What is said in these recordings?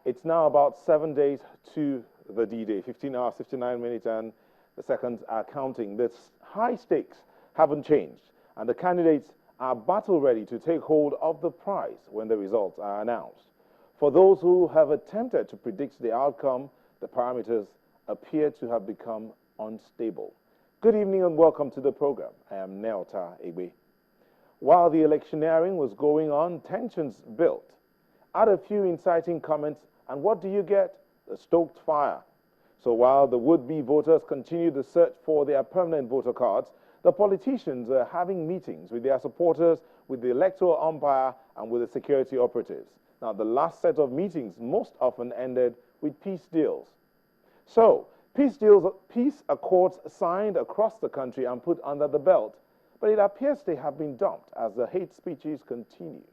It's now about 7 days to the D-Day, 15 hours, 59 minutes, and the seconds are counting. The high stakes haven't changed, and the candidates are battle ready to take hold of the prize when the results are announced. For those who have attempted to predict the outcome, the parameters appear to have become unstable. Good evening and welcome to the program. I am Neota Egbe. While the electioneering was going on, tensions built. Add a few inciting comments, and what do you get? The stoked fire. So while the would-be voters continue the search for their permanent voter cards, the politicians are having meetings with their supporters, with the electoral umpire, and with the security operatives. Now, the last set of meetings most often ended with peace deals. So, peace accords signed across the country and put under the belt, but it appears they have been dumped as the hate speeches continue.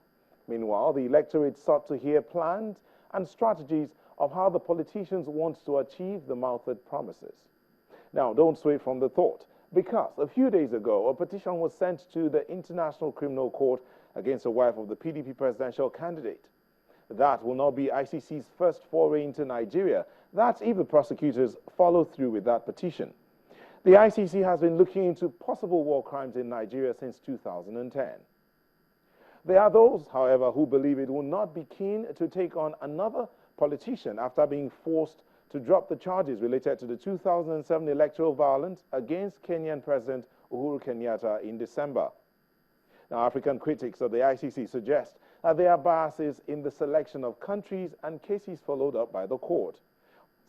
Meanwhile, the electorate sought to hear plans and strategies of how the politicians want to achieve the mouthed promises. Now, don't sway from the thought, because a few days ago, a petition was sent to the International Criminal Court against the wife of the PDP presidential candidate. That will not be ICC's first foray into Nigeria. That's if the prosecutors follow through with that petition. The ICC has been looking into possible war crimes in Nigeria since 2010. There are those, however, who believe it will not be keen to take on another politician after being forced to drop the charges related to the 2007 electoral violence against Kenyan President Uhuru Kenyatta in December. Now, African critics of the ICC suggest that there are biases in the selection of countries and cases followed up by the court.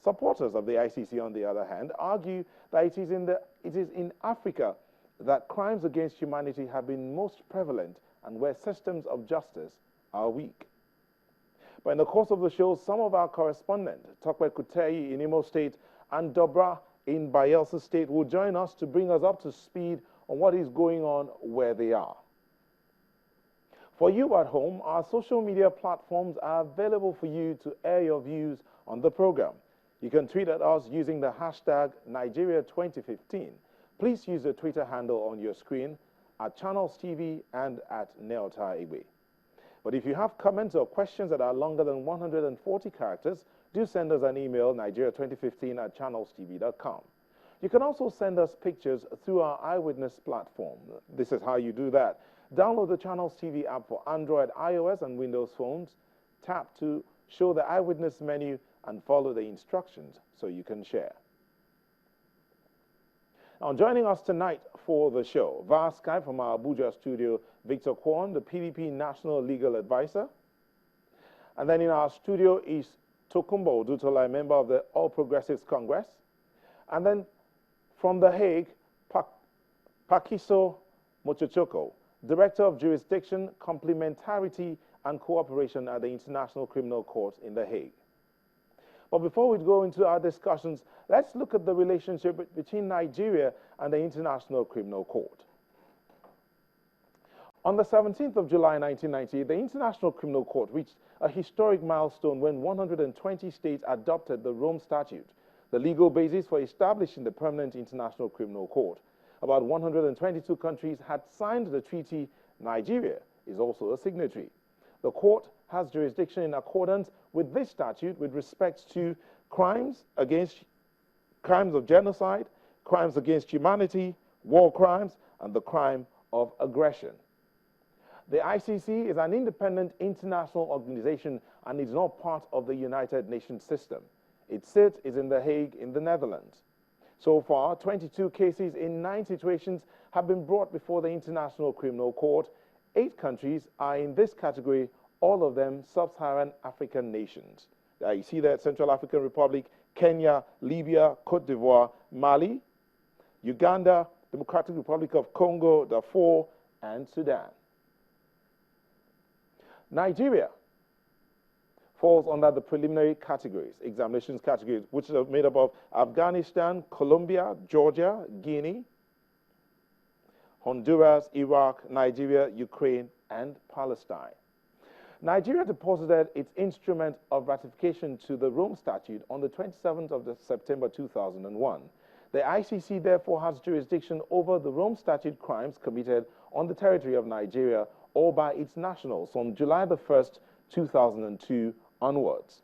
Supporters of the ICC, on the other hand, argue that it is in Africa that crimes against humanity have been most prevalent and where systems of justice are weak. But in the course of the show, some of our correspondents, Tokwe Kuteyi in Imo State and Dobra in Bayelsa State, will join us to bring us up to speed on what is going on where they are. For you at home, our social media platforms are available for you to air your views on the program. You can tweet at us using the hashtag Nigeria2015. Please use the Twitter handle on your screen at Channels TV and at Neota Egbe. But if you have comments or questions that are longer than 140 characters, do send us an email, nigeria2015@channelstv.com. You can also send us pictures through our Eyewitness platform. This is how you do that. Download the Channels TV app for Android, iOS, and Windows phones. Tap to show the Eyewitness menu and follow the instructions so you can share. Now, joining us tonight for the show, via Skype from our Abuja studio, Victor Kwon, the PDP National Legal Advisor. And then in our studio is Tokumbo Odutola, a member of the All Progressives Congress. And then from The Hague, Pakiso Mochochoko, Director of Jurisdiction, Complementarity and Cooperation at the International Criminal Court in The Hague. But before we go into our discussions, let's look at the relationship between Nigeria and the International Criminal Court. On the 17th of July 1990, the International Criminal Court reached a historic milestone when 120 states adopted the Rome Statute, the legal basis for establishing the permanent International Criminal Court. About 122 countries had signed the treaty. Nigeria is also a signatory. The court has jurisdiction in accordance with this statute with respect to crimes of genocide, crimes against humanity, war crimes, and the crime of aggression. The ICC is an independent international organization and is not part of the United Nations system. Its seat is in The Hague in the Netherlands. So far, 22 cases in 9 situations have been brought before the International Criminal Court. 8 countries are in this category, all of them sub-Saharan African nations. You see that Central African Republic, Kenya, Libya, Cote d'Ivoire, Mali, Uganda, Democratic Republic of Congo, Darfur, and Sudan. Nigeria falls under the preliminary categories, examinations categories, which are made up of Afghanistan, Colombia, Georgia, Guinea, Honduras, Iraq, Nigeria, Ukraine, and Palestine. Nigeria deposited its instrument of ratification to the Rome Statute on the 27th of September 2001. The ICC therefore has jurisdiction over the Rome Statute crimes committed on the territory of Nigeria or by its nationals from July the 1st, 2002 onwards.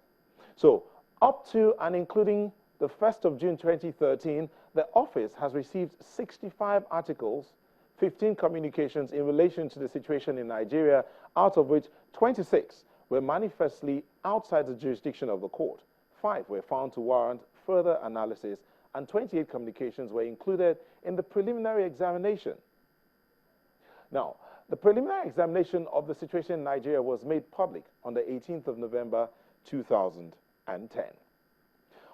So up to and including the 1st of June 2013, the office has received 65 articles, 15 communications in relation to the situation in Nigeria, out of which 26 were manifestly outside the jurisdiction of the court. 5 were found to warrant further analysis, and 28 communications were included in the preliminary examination. Now, the preliminary examination of the situation in Nigeria was made public on the 18th of November 2010.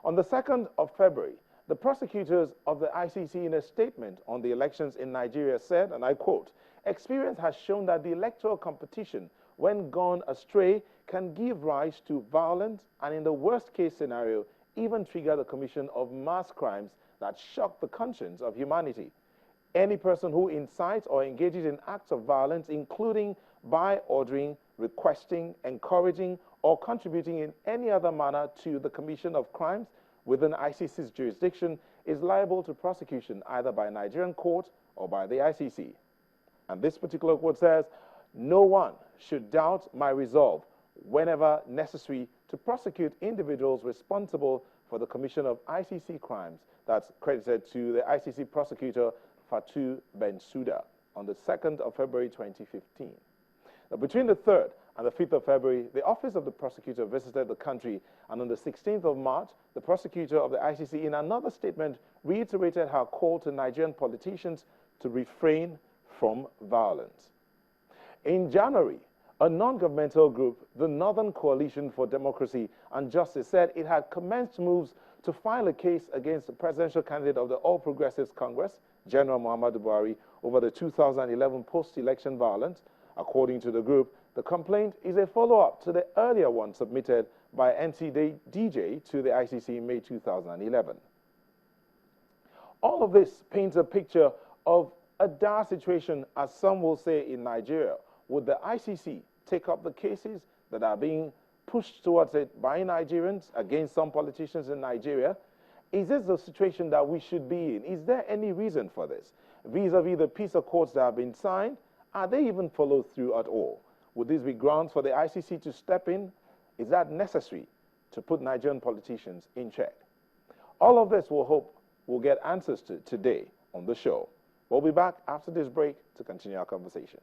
On the 2nd of February, the prosecutors of the ICC, in a statement on the elections in Nigeria, said, and I quote, "Experience has shown that the electoral competition, when gone astray, can give rise to violent and, in the worst-case scenario, even trigger the commission of mass crimes that shock the conscience of humanity. Any person who incites or engages in acts of violence, including by ordering, requesting, encouraging, or contributing in any other manner to the commission of crimes within ICC's jurisdiction, is liable to prosecution either by a Nigerian court or by the ICC." And this particular quote says, "No one should doubt my resolve, whenever necessary, to prosecute individuals responsible for the commission of ICC crimes." That's credited to the ICC prosecutor Fatou Bensouda on the 2nd of February 2015. Now, between the 3rd and the 5th of February, the Office of the Prosecutor visited the country, and on the 16th of March, the prosecutor of the ICC, in another statement, reiterated her call to Nigerian politicians to refrain from violence. In January, a non-governmental group, the Northern Coalition for Democracy and Justice, said it had commenced moves to file a case against the presidential candidate of the All Progressives Congress, General Muhammadu Buhari, over the 2011 post-election violence. According to the group, the complaint is a follow-up to the earlier one submitted by NCDJ to the ICC in May 2011. All of this paints a picture of a dire situation, as some will say, in Nigeria. Would the ICC take up the cases that are being pushed towards it by Nigerians against some politicians in Nigeria? Is this the situation that we should be in? Is there any reason for this? Vis-a-vis the peace accords that have been signed, are they even followed through at all? Would these be grounds for the ICC to step in? Is that necessary to put Nigerian politicians in check? All of this we'll hope we'll get answers to today on the show. We'll be back after this break to continue our conversation.